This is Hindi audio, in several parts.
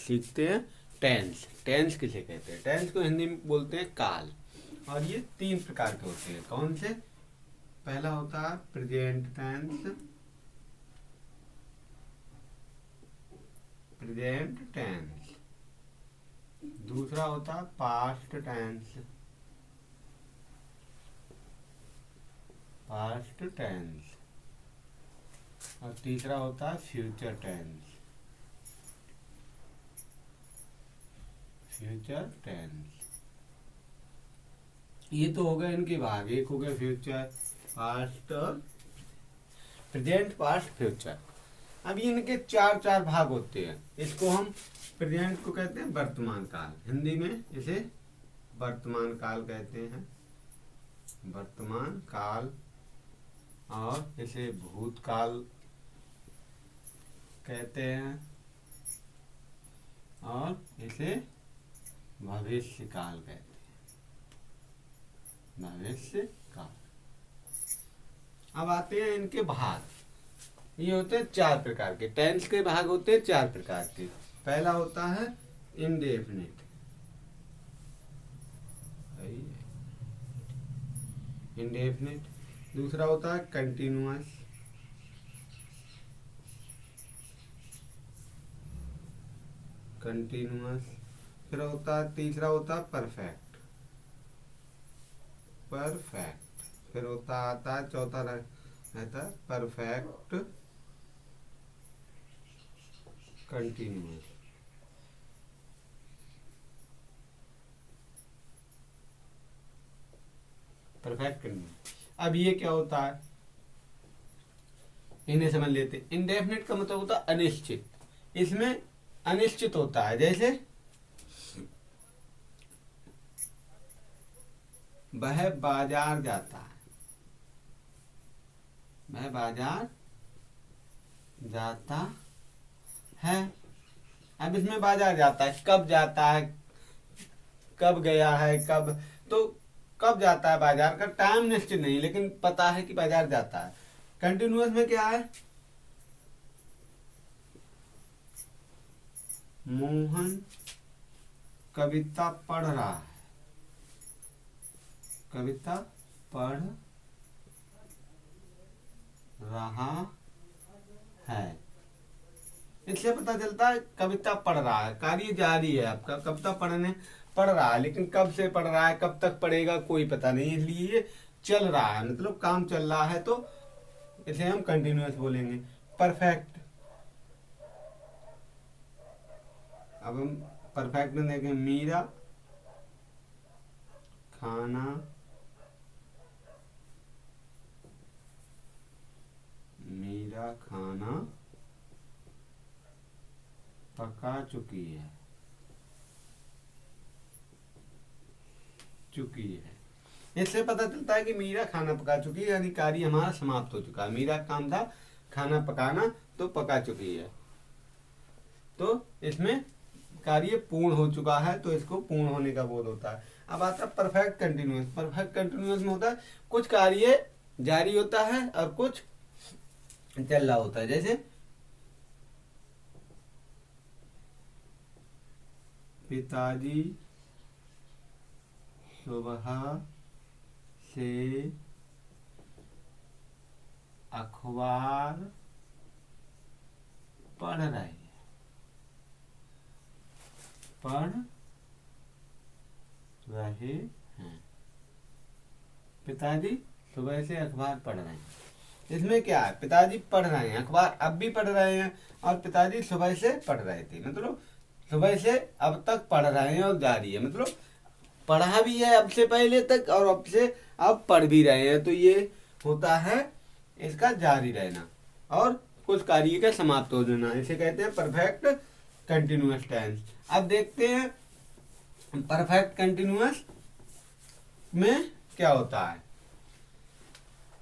सीखते हैं टेंस। टेंस किसे कहते हैं? टेंस को हिंदी में बोलते हैं काल। और ये 3 प्रकार के होते हैं। कौन से? पहला होता है प्रेजेंट टेंस, प्रेजेंट टेंस। दूसरा होता है पास्ट टेंस, पास्ट टेंस। और तीसरा होता है फ्यूचर टेंस, फ्यूचर टेंस। ये तो हो गए इनके भाग। एक हो गया फ्यूचर, पास्ट और प्रेजेंट, पास्ट, फ्यूचर। अब ये इनके 4 भाग होते हैं। इसको हम प्रेजेंट को कहते हैं वर्तमान काल, हिंदी में इसे वर्तमान काल कहते हैं, वर्तमान काल। और इसे भूतकाल कहते हैं और इसे भविष्य काल कहते हैं, भविष्य काल। अब आते हैं इनके भाग। ये होते हैं 4 प्रकार के। टेंस के भाग होते हैं 4 प्रकार के। पहला होता है इंडेफिनिट, इंडेफिनिट। दूसरा होता है कंटिन्यूअस, कंटिन्यूअस। फिर होता है तीसरा होता है परफेक्ट, परफेक्ट। फिर आता है चौथा रहता है परफेक्ट कंटिन्यूअस, परफेक्ट कंटिन्यूअस। अब ये क्या होता है, इन्हें समझ लेते। इंडेफिनिट का मतलब होता है अनिश्चित। इसमें अनिश्चित होता है, जैसे वह बाजार जाता है, वह बाजार जाता है। अब इसमें बाजार जाता है, कब जाता है, कब गया है, कब, तो कब जाता है बाजार का टाइम निश्चित नहीं, लेकिन पता है कि बाजार जाता है। कंटिन्यूअस में क्या है, मोहन कविता पढ़ रहा है, कविता पढ़ रहा है। इससे पता चलता है कविता पढ़ रहा है, कार्य जारी है आपका, कविता पढ़ रहा है, लेकिन कब से पढ़ रहा है, कब तक पढ़ेगा कोई पता नहीं, इसलिए ये चल रहा है, मतलब काम चल रहा है, तो इसे हम कंटिन्यूअस बोलेंगे। परफेक्ट, अब हम परफेक्ट में देखें, मीरा खाना पका चुकी है, इससे पता चलता है कि मीरा खाना पका चुकी है, यानी कार्य हमारा समाप्त हो चुका है। मीरा काम था खाना पकाना, तो पका चुकी है, तो इसमें कार्य पूर्ण हो चुका है, तो इसको पूर्ण होने का बोध होता है। अब आता है परफेक्ट कंटिन्यूअस। परफेक्ट कंटिन्यूअस में होता है कुछ कार्य जारी होता है और कुछ चल रहा होता है। जैसे पिताजी सुबह से अखबार पढ़ रहे हैं, पिताजी सुबह से अखबार पढ़ रहे हैं। इसमें क्या है, पिताजी पढ़ रहे हैं, अखबार अब भी पढ़ रहे हैं, और पिताजी सुबह से पढ़ रहे थे, मतलब सुबह से अब तक पढ़ रहे हैं और जारी है, मतलब पढ़ा भी है अब से पहले तक और अब से अब पढ़ भी रहे हैं, तो ये होता है इसका जारी रहना और कुछ कार्य का समाप्त हो जाना, इसे कहते हैं परफेक्ट कंटिन्यूअस टेंस। अब देखते हैं परफेक्ट कंटिन्यूअस में क्या होता है।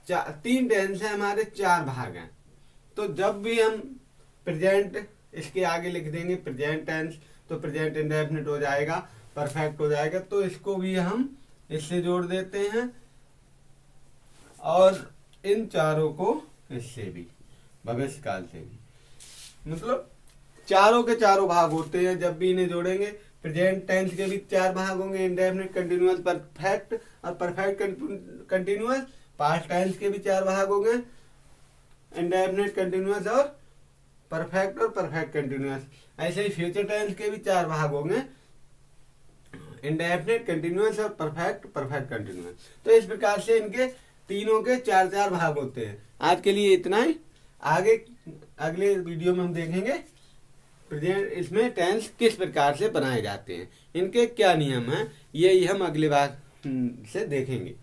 3 टेंस है हमारे, 4 भाग हैं। तो जब भी हम प्रेजेंट इसके आगे लिख देंगे प्रेजेंट टेंस, तो प्रेजेंट इंडेफिनिट हो जाएगा, परफेक्ट हो जाएगा, तो इसको भी हम इससे जोड़ देते हैं और इन चारों को इससे भी, भविष्य काल से भी। मतलब चारों के चारों भाग होते हैं जब भी इन्हें जोड़ेंगे। प्रेजेंट टेंस के भी 4 भाग होंगे, इंडेफिनिट कंटिन्यूअस परफेक्ट और परफेक्ट कंटिन्यूअस। पास्ट टेंस के भी 4 भाग होंगे, इंडेफिनिट कंटिन्यूअस और परफेक्ट कंटिन्यूअस। ऐसे ही फ्यूचर टेंस के भी 4 भाग होंगे, इंडेफिनिट कंटिन्यूअस और परफेक्ट कंटिन्यूअस। तो इस प्रकार से इनके तीनों के 4 भाग होते हैं। आज के लिए इतना ही। आगे अगले वीडियो में हम देखेंगे प्रेजेंट इसमें टेंस किस प्रकार से बनाए जाते हैं, इनके क्या नियम हैं, यही हम अगले बार से देखेंगे।